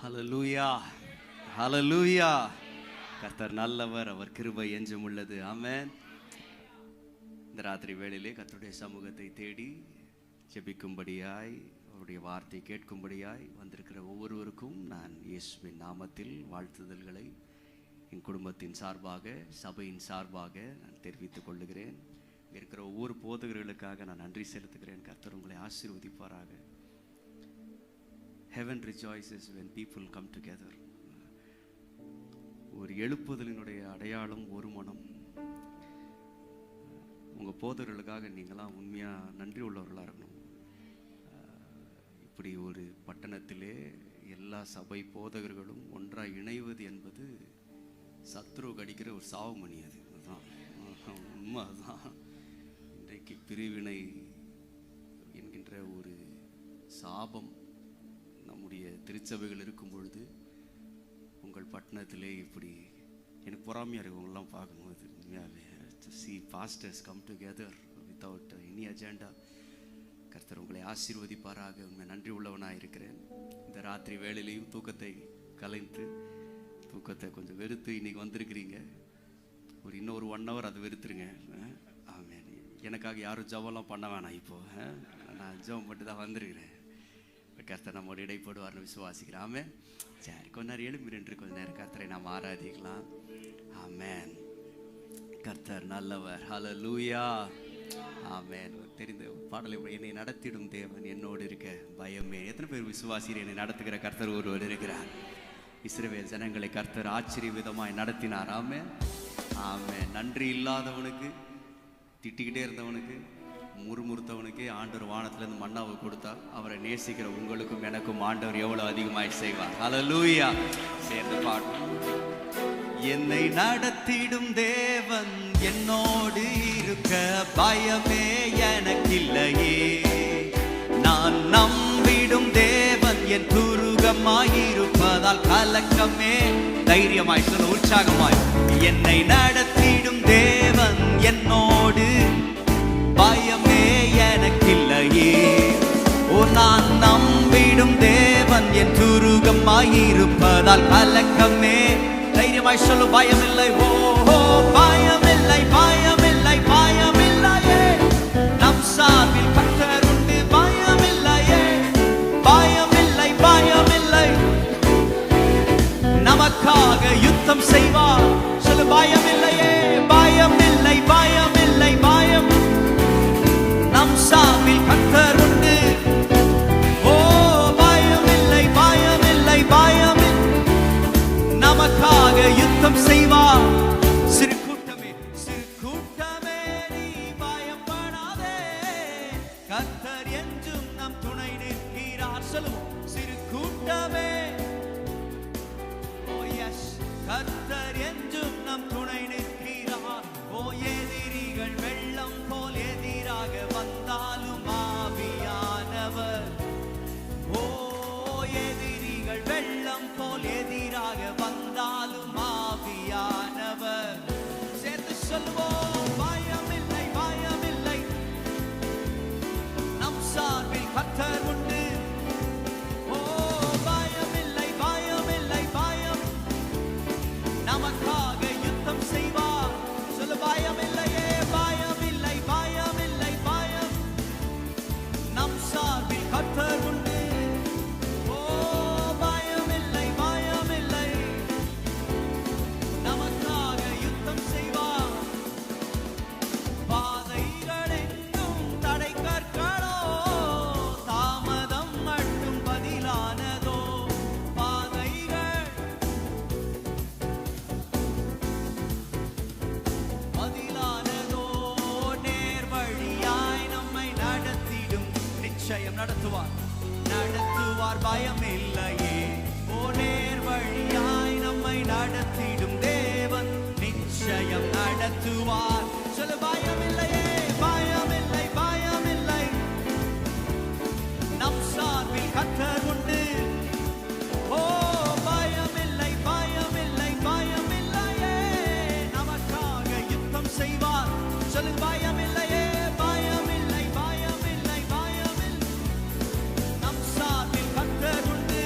ஹல்லேலூயா, ஹல்லேலூயா. கர்த்தர் நல்லவர், அவர் கிருபை என்றும் உள்ளது. ஆமென். இந்த ராத்திரி வேளையிலே கர்த்தருடைய சமூகத்தை தேடி ஜெபிக்கும்படியாய், அவருடைய வார்த்தை கேட்கும்படியாய் வந்திருக்கிற ஒவ்வொருவருக்கும் நான் இயேசுவின் நாமத்தில் வாழ்த்துதல்களை என் குடும்பத்தின் சார்பாக, சபையின் சார்பாக நான் தெரிவித்துக் கொள்ளுகிறேன். இருக்கிற ஒவ்வொரு போதகர்களுக்காக நான் நன்றி செலுத்துகிறேன். கர்த்தர் உங்களை ஆசீர்வதிப்பாராக. Heaven rejoices when people come together. ஒரு எழுப்புதலினுடைய அடையாளம் ஒரு மனம். உங்கள் போதகர்களுக்காக நீங்களாம் உண்மையாக நன்றி உள்ளவர்களாக இருக்கணும். இப்படி ஒரு பட்டணத்திலே எல்லா சபை போதகர்களும் ஒன்றாக இணைவது என்பது சத்ரு கடிக்கிற ஒரு சாவுமணி. அதுதான் உண்மை. அதுதான் இன்றைக்கு பிரிவினை என்கின்ற ஒரு சாபம் நம்முடைய திருச்சபைகள் இருக்கும் பொழுது உங்கள் பட்டணத்திலே இப்படி எனக்கு பொறாமையாக இருக்கவங்களாம் பார்க்கும்போது உண்மையாகவே see pastors come together without any agenda. கர்த்தர் உங்களை ஆசீர்வதிப்பாராக. உண்மை நன்றி உள்ளவனாக இருக்கிறேன். இந்த ராத்திரி வேளையிலையும் தூக்கத்தை கலைந்து, தூக்கத்தை கொஞ்சம் வெறுத்து இன்னைக்கு வந்திருக்கிறீங்க. ஒரு இன்னொரு 1 hour அதை வெறுத்துருங்க. ஆமென். எனக்காக யாரும் ஜெபம்லாம் பண்ண வேணாம். இப்போது நான் ஜெபம் மட்டும் தான் வந்திருக்கிறேன். கர்த்தர் நம்மோடு இடைப்படுவார்னு விசுவாசிக்கிறேன். ஆமென். சரி, கொஞ்ச நேரம் எழுப்பி நின்று கொஞ்ச நேரம் கர்த்தரை நாம் ஆராதிக்கலாம். ஆமென். கர்த்தர் நல்லவர். ஹல்லேலூயா. ஆமென். தெரிந்த பாடலை, என்னை நடத்திடும் தேவன் என்னோடு இருக்க பயமே. எத்தனை பேர் விசுவாசிகள் என்னை நடத்துகிற கர்த்தர் ஒருவர் இருக்கிறார்? இஸ்ரவேல் ஜனங்களை கர்த்தர் ஆச்சரிய விதமாய் நடத்தினார். ஆமென். ஆமென். நன்றி இல்லாதவனுக்கு, திட்டிக்கிட்டே இருந்தவனுக்கு, முறுமுறுத்தவனுக்கே ஆண்டவர் வானத்திலிருந்து மன்னாவை கொடுத்தார். அவரை நேசிக்கிற உங்களுக்கும் எனக்கும் ஆண்டவர் எவ்வளவு அதிகமாய் செய்வார். ஹல்லேலூயா. சேர்ந்து பாடுவோம். என்னை நடத்திடும் தேவன் என்னோடு இருக்க பயமே எனக்கில்லையே. நான் நம்பிடும் தேவன் என் துருகமாயிருப்பதால் கலக்கமே. தைரியமாய் சொல்ல, உற்சாகமாய். என்னை நடத்திடும் தேவன் என்னோடு பயமே எனக்கில்லையே. ஓ, நான் நம்பிடும் தேவன் என் துருகமாயிருப்பதால் கலக்கமே. தைரியமாய் சொல்லு, பயமில்லை. ஓ பயமில்லை, பயமில்லை, பயமில்லையே. நம் சார்பில் கர்த்தர் உண்டு. பயமில்லையே, பயமில்லை, பயமில்லை. நமக்காக யுத்தம் செய்வார். சொல்லு, பயமில்லையே, பயமில்லை, பயமில்லை, பயம். நம் சார்பில் கர்த்தர் உண்டு. ஓ பயமில்லை, பயமில்லை, பயமில்லை. நமக்காக யுத்தம் செய்வார். சிறு கூட்டமே, சிறு கூட்டமே, நீ பயப்படாதே. கர்த்தர் என்றும் நம் துணை நிற்கிறார். சொல்லுவோம், சிறு கூட்டமே. ஓ எஸ், கர்த்தர் என்றும் நம் துணை நிற்கிறார். ஓ எதிரிகள் வெள்ளம் போல் எதிராக வந்தாலும் ஆவியானவர். ஓ எதிரிகள் வெள்ளம் போல் எதிராக வந்தாலும் ஆவியானவர். சேர்த்து சொல்வோம், பயமில்லை, பயமில்லை. நம் சார்பில் கர்த்தர் உண்டு. ஓ பயமில்லை, பயமில்லை, பயம். நமக்காக யுத்தம் செய்வார். சொல்லு, பயமில்லையே, பயமில்லை, பயமில்லை, பயம். நம் சார்பில் கர்த்தர் உண்டு. நடத்துவார், நடத்துவார், பயமில்லையே. ஓ நேர் வழியாய் நம்மை நடத்திடும் தேவன் நிச்சயம் நடத்துவார். சொல்லு, பயமில்லையே, பயமில்லை, பயமில்லை. நம் சார்பில் கர்த்தர் உண்டு. ஓ பயமில்லை, பயமில்லை, பயமில்லையே. நமக்காக யுத்தம் செய்வார். சொல்லு, பயமில்லையே, பயமில்லை, பயமில்லை, பயமில்லை. நம் சார்பில் கர்த்தர் உண்டு.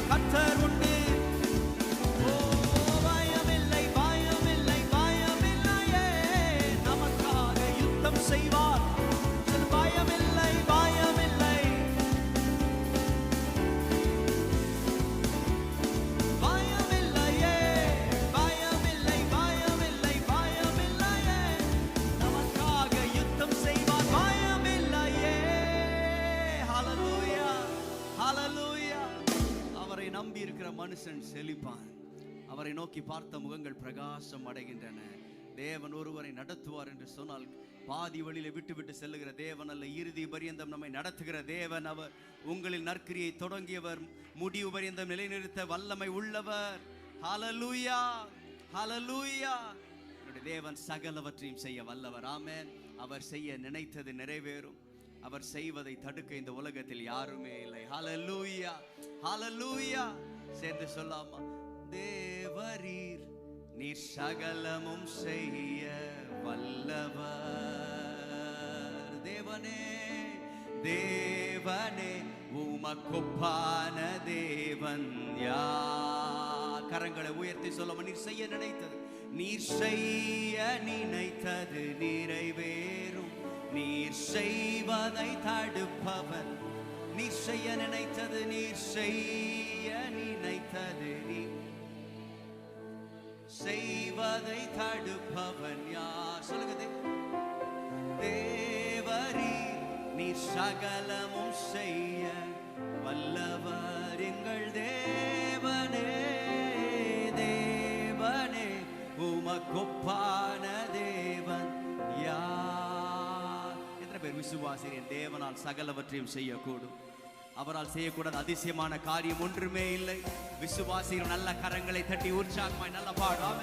கர்த்தர் உண்டு. ஓ பயமில்லை பயமில்லை பயமில்லையே, நமக்காக யுத்தம் செய்வார். பயமில்லை பயமில்லை பயமில்லையே, பயமில்லை பயமில்லை பயமில்லையே, நமக்காக யுத்தம் செய்வார். பயமில்லையே. ஹல்லேலூயா ஹல்லேலூயா. அவரை நம்பி இருக்கிற மனுஷன் செழிப்பான். அவரை நோக்கி பார்த்த முகங்கள் பிரகாசம் அடைகின்றன. தேவன் ஒருவரை நடத்துவார் என்று சொன்னால் பாதி வழியில விட்டு விட்டு செல்லுகிற தேவன் அல்ல, இறுதி பரியந்தம் நம்மை நடத்துகிற தேவன். அவர் உங்களில் நற்கிரியை தொடங்கியவர், முடிவு பரியந்தம் நிலைநிறுத்த வல்லமை உள்ளவர். ஹல்லேலூயா ஹல்லேலூயா. என்னுடைய தேவன் சகலவற்றையும் செய்ய வல்லவர். ஆமென். அவர் செய்ய நினைத்தது நிறைவேறும். அவர் செய்வதை தடுக்க இந்த உலகத்தில் யாருமே இல்லை. ஹல்லேலூயா ஹல்லேலூயா. சேர்ந்து சொல்லாமா? தேவரீர் நீர் சகலமும் செய்ய வல்லவர். தேவனே தேவனே உமக்கொப்பான தேவன் யார்? கரங்களை உயர்த்தி சொல்லுமா? நீர் செய்ய நினைத்தது, நீர் செய்ய நினைத்தது நிறைவேறும். நீர் செய்வதை தடுப்பவர். நீர் செய்ய நினைத்தது, நீர் செய்ய நினைத்தது நீர் செய்வதை தடுப்பவன் யார்? சொல்லுங்க. தேவரீர் நீர் சகலமும் செய்ய வல்லவர். எங்கள் தேவனே தேவனே உமக்கொப்பான தேவன் யார்? எத்தனை பேர் விசுவாசிக்கிறேன் தேவனால் சகலவற்றையும் செய்யக்கூடும்? அவரால் செய்யக்கூடாத அதிசயமான காரியம் ஒன்றுமே இல்லை. விசுவாசிகள் நல்ல கரங்களை தட்டி உற்சாகமாய் நல்ல பாடாம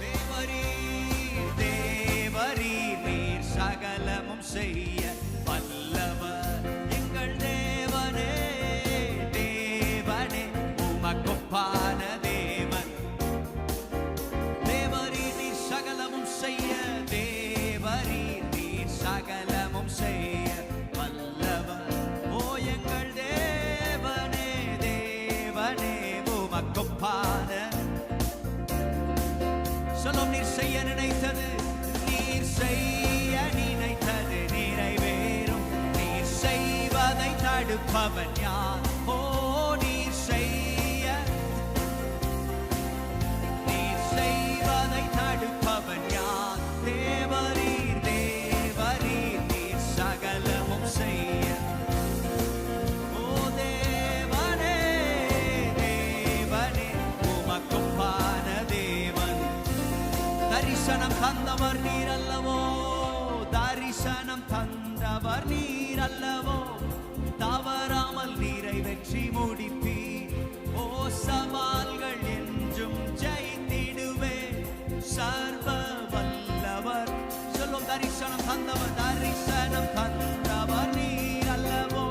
தேவரீர் தேவரீர் நீர் சகலமும் செய்ய வல்லவர். எங்கள் தேவனே தேவனே உமக்கொப்பான தேவன். தேவரீர் நீர் சகலமும் செய்ய, தேவரீர் நீர் சகலமும் செய்ய சொல்லும். நீர் செய்ய நினைத்தது, நீர் செய்ய நினைத்தது நிறைவேறும். நீர் செய்வதை தடுப்பவன் யார்? ஓ நீர் செய்ய, நீர் செய்வதை தடுப்பவன் யார்? தேவரீர் தேவரீர் நீர் சகலமும் செய்ய. தரிசனம் தந்தவர் நீர் அல்லவோ, தரிசனம் தந்தவர் நீர் அல்லவோ, தவறாமல் நீரை வெற்றி முடிப்பி. ஓ சவால்கள் என்றும் ஜெயித்திடுவே சர்வ வல்லவர். சொல்லும். தரிசனம் தந்தவர், தரிசனம் தந்தவர் நீர் அல்லவோ,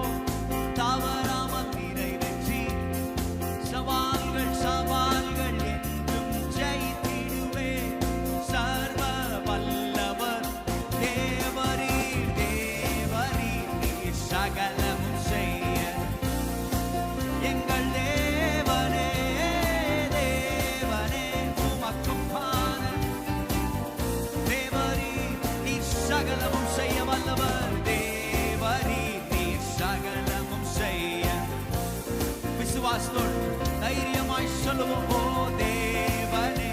தவறாமல் நீரை வெற்றி. சவால்கள் சவால்கள் என்றும் ஜெயித்திடுவே சர்வ வல்லவர். தேவரீர் தேவரீர் நீர் சகலமும் செய்ய. எங்கள் தேவனே தேவனே உமக்கொப்பான தேவரீர் நீர் சகலமும் செய்ய வல்லவர். தேவரீர் நீர் சகலமும் செய்ய. விசுவாசத்தோடு தைரியமாய் சொல்லுவோம். ஓ தேவனே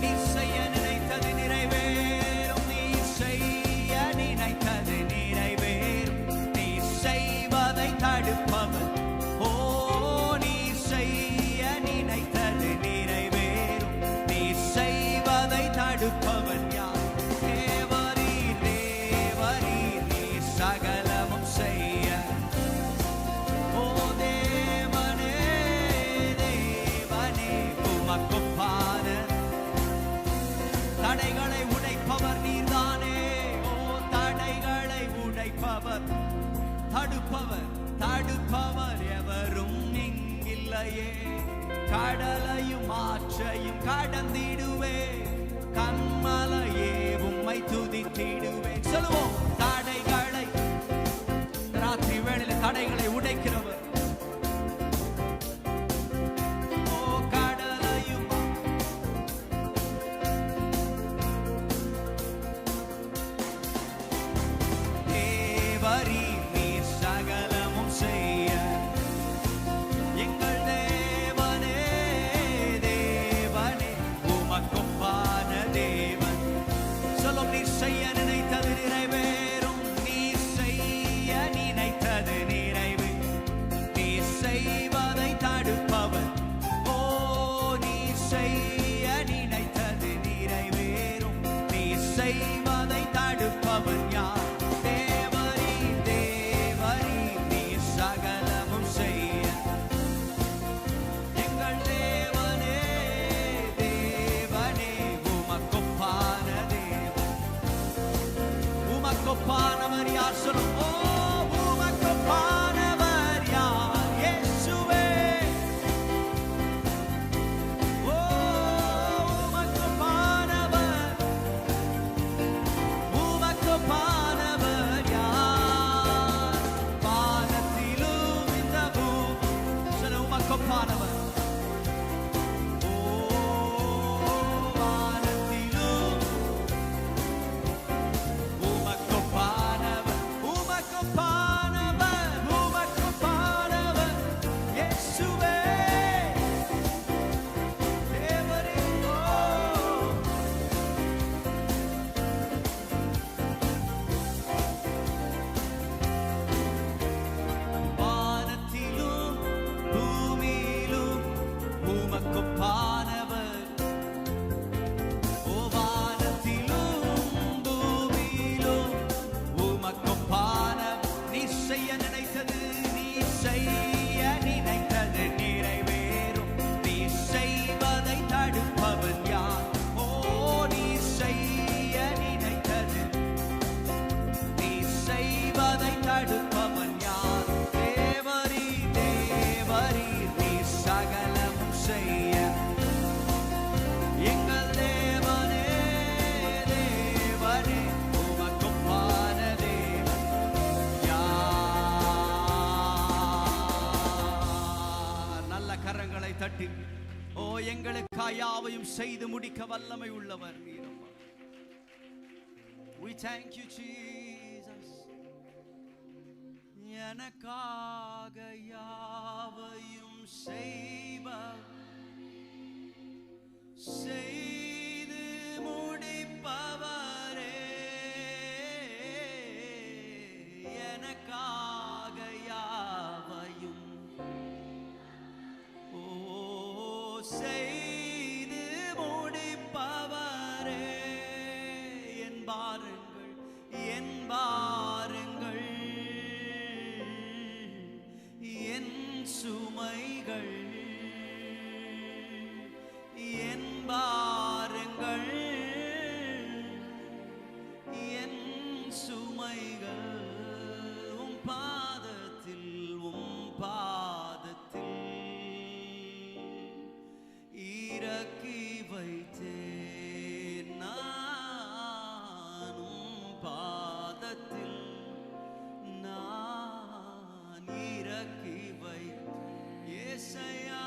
நீர் செய்ய நினைத்தது நிறைவேறும். நீர் செய்ய நினைத்தது நிறைவேறும். நீர் செய்வதை தடுப்பவர். ஓ நீர் செய்ய நினைத்தது நிறைவேறும். நீர் செய்வதை தடுப்பவன் யார்? தேவரீர் தேவரீர் நீர் சகலமும் செய்ய. ஓ தேவனே தேவனே உமக்கொப்பான. தடைகளை உடைப்பவர் நீர்தானே. ஓ தடைகளை உடைப்பவர், தடுப்பவர் தடுப்பவர் எவரும் இங்கில்லையே. கடலையும் ஆற்றையும் கடந்திடுவே, கண்மலையே உம்மை துதித்திடுவே. சொல்லுவோம். தடைகளை எங்களுக்காய் யாவையும் செய்து முடிக்க வல்லமை உள்ளவர் நீரப்பா. We thank you Jesus. எனக்காக யாவையும் செய்பவர், செய்து முடிப்பவரே, எனக்காக யாவையும் செய்து முடிப்பவரே. என் பாருங்கள், என் பாருங்கள், என் சுமைகள், என் பாருங்கள், என் சுமைகள் உம் பாதத்தில், உம் பாதத்தில் இறக்கி வைத்தேன். நானும் பாதத்தில் நான் இறக்கி வைத்தேன். ஏசையா,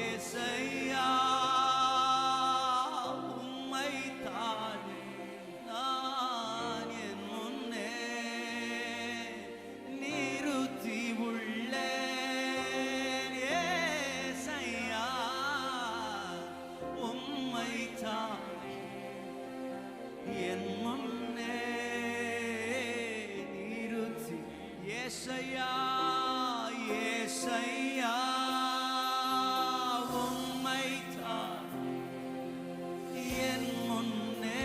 ஏசையா, உம்மைத்தானே நான் என் முன்னே நிறுத்தி உள்ளேன். ஏசையா, உம்மைத்தானே என் முன்னே நிறுத்தி. ஏசையா, ஏசையா, உம்மைத்தானே என் முன்னே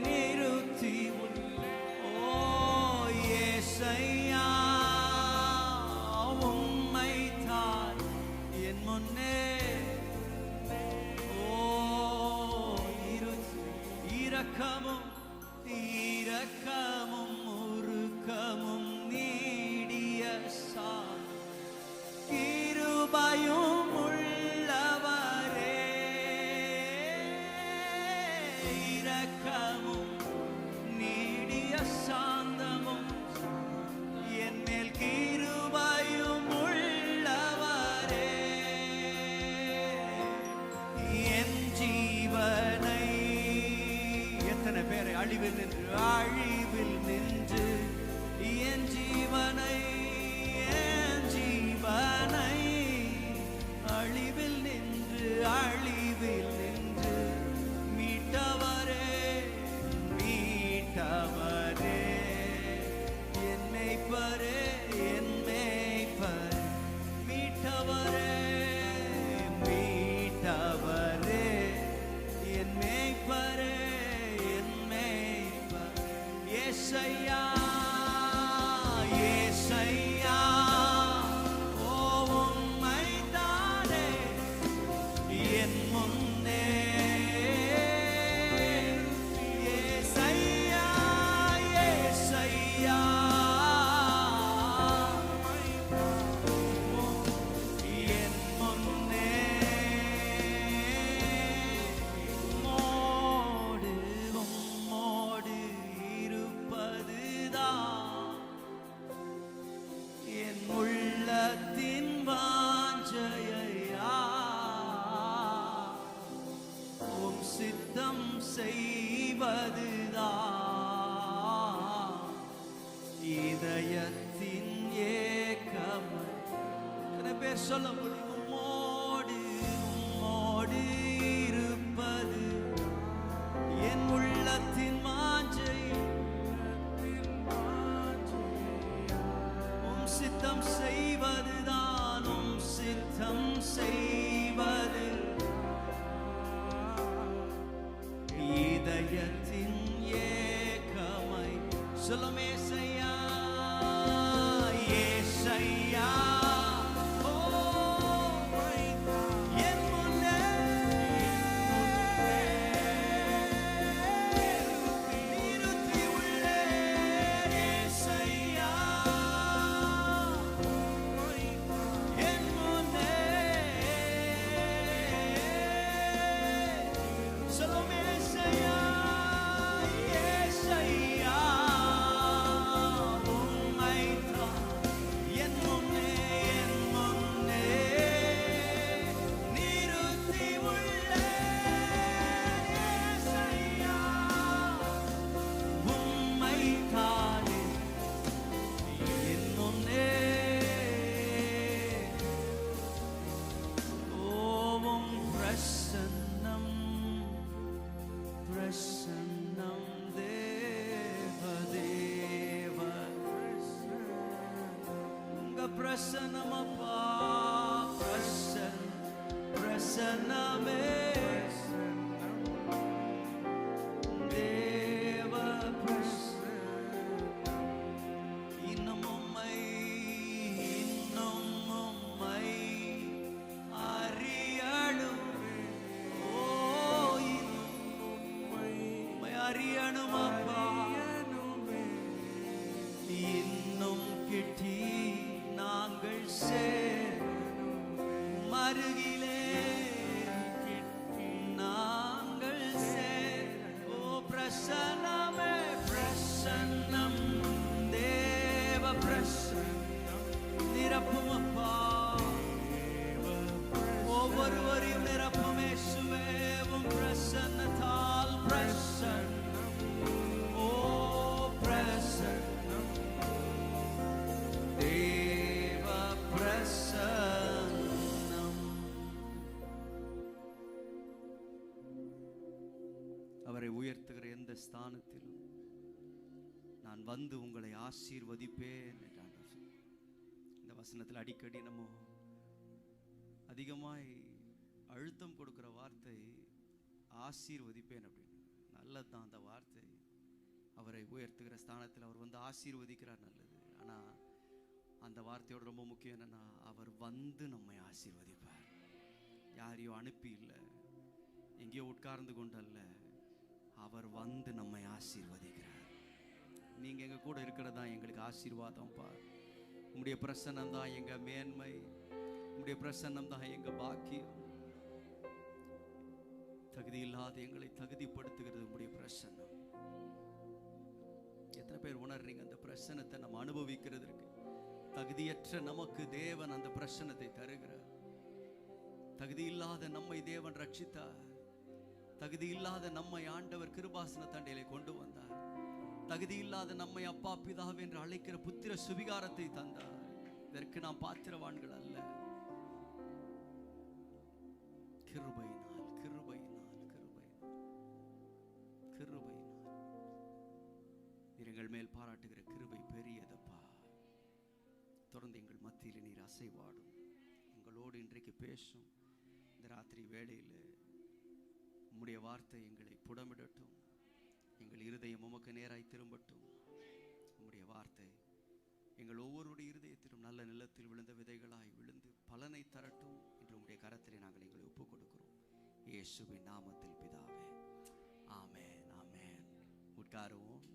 நிறுத்தி உள்ளேன். ஓ ஏசையா, உம்மைத்தானே என் முன்னே இரக்கமும் இரக்கமும் உருக்கமும் நீடிய கிருபையும் உள்ளவரே. இரக்கமும் நீடிய சாந்தமும் என் மேல் கிருபையும் உள்ளவரே. என் ஜீவனை, எத்தனை பேரை அழிவில் நின்று, அழிவில் நின்று என் ஜீவனை, என் ஜீவனை அழிவில் நின்று, அழிவில் நின்று மீட்டவரே, மீட்டவரே, என் மேய்ப்பரே, என் மேய்ப்பரே, மீட்டவரே, மீட்டவரே, என் மேய்ப்பரே, என் மேய்ப்பரே. ஏசையா, ஏசையா, ஓ உம்மைத்தானே என் முன்னே. ஏசையா, ஏசையா, என் முன்னே உம்மோடு, உம்மோடு இருப்பதுதான் என் உள்ளத்தின் வாஞ்சையா. உம் சித்தம் செய்வதுதான் இதயத்தின் ஏக்கம். எத்தனை பேர் சொல்ல முடியும்? உம்மோடு, உம்மோடு இருப்பது என் உள்ளத்தின் வாஞ்சை. உம் சித்தம் செய்வதுதான், உம் சித்தம் செய்வது இதயத்தின் ஏக்கமை. சொல்லும் ஏசையா, ஏசையா, ஓ என் முன்னே நிறுத்தி உள்ளேன். ஏசையா, என் முன்னே. சொல்லும் ஏசையா, ஏசையா, உம்மை பிரசன்னமப்பா, பிரசன்னமே, தேவ இன்னும் உம்மை அறியணும். ஓ, உம்மை அறியணும் அப்பா, இன்னும் கிட்டி நாங்கள் மருகிலே நாங்கள் ஓ பிரசன்னமே, பிரசன்னம், தேவ பிரசன்னம் நிரப்பும் அப்பா, ஒவ்வொருவரையும் நிரப்பும் இயேசுவே, உம் பிரசன்னத்தால் பிரசன்னம், ஓ பிரசன்னம், தேவ பிரசன்னம். அவரை உயர்த்துகிற எந்த ஸ்தானத்திலும் நான் வந்து உங்களை ஆசீர்வதிப்பேன் என்றான். இந்த வசனத்தில் அடிக்கடி நம்ம அதிகமாய் அழுத்தம் கொடுக்கிற வார்த்தை ஆசீர்வதிப்பேன் அப்படின்னு. நல்லதுதான் அந்த வார்த்தை. அவரை உயர்த்துகிற ஸ்தானத்தில் அவர் வந்து ஆசீர்வதிக்கிறார், நல்லது. ஆனால் அந்த வார்த்தையோட ரொம்ப முக்கியம் என்னன்னா, அவர் வந்து நம்மை ஆசீர்வதிப்பார். யாரையோ அனுப்பி இல்லை, எங்கேயோ உட்கார்ந்து கொண்டு அல்ல, அவர் வந்து நம்மை ஆசீர்வதிக்கிறார். நீங்கள் எங்கள் கூட இருக்கிறதா எங்களுக்கு ஆசீர்வாதம்ப்பா. உங்களுடைய பிரசன்னம் தான் எங்கள் மேன்மை, உங்களுடைய பிரசன்னம் தான் எங்கள் பாக்கியம். தகுதி இல்லாத எங்களை தகுதிப்படுத்துகிறது உங்களுடைய பிரசன்னம். எத்தனை பேர் உணர்றீங்க அந்த பிரசன்னத்தை நம்ம அனுபவிக்கிறதுக்கு? தகுதியற்ற நமக்கு தேவன் அந்த பிரசன்னத்தை தருகிறார். தகுதி இல்லாத நம்மை தேவன் ரட்சித்தார். தகுதி இல்லாத நம்மை ஆண்டவர் கிருபாசன தண்டையிலே கொண்டு வந்தார். தகுதி இல்லாத நம்மை அப்பா பிதாவே என்று அழைக்கிற புத்திர சுவிகாரத்தை தந்தார். இதற்கு நாம் பாத்திரவான்கள் அல்ல. கிருபையினால், கிருபையினால், கிருபையினால், கிருபையினால் எங்கள் மேல் பாராட்டுகிற கிருபை பெரியதப்பா. தொடர்ந்து எங்கள் மத்தியில் நீர் அசைவாடும், எங்களோடு இன்றைக்கு பேசும். இந்த ராத்திரி வேளையில் உம்முடைய வார்த்தை எங்களை புடமிடட்டும். எங்கள் இருதயம் உமக்கு நேராய் திரும்பட்டும். உம்முடைய வார்த்தை எங்கள் ஒவ்வொருடைய இருதயத்திலும் நல்ல நிலத்தில் விழுந்த விதைகளாய் விழுந்து பலனை தரட்டும் என்று உம்முடைய கரத்திலே நாங்கள் எங்களை ஒப்புக் கொடுக்கிறோம். இயேசுவின் நாமத்தில் பிதாவே, ஆமென், ஆமென். உட்காருவோம்.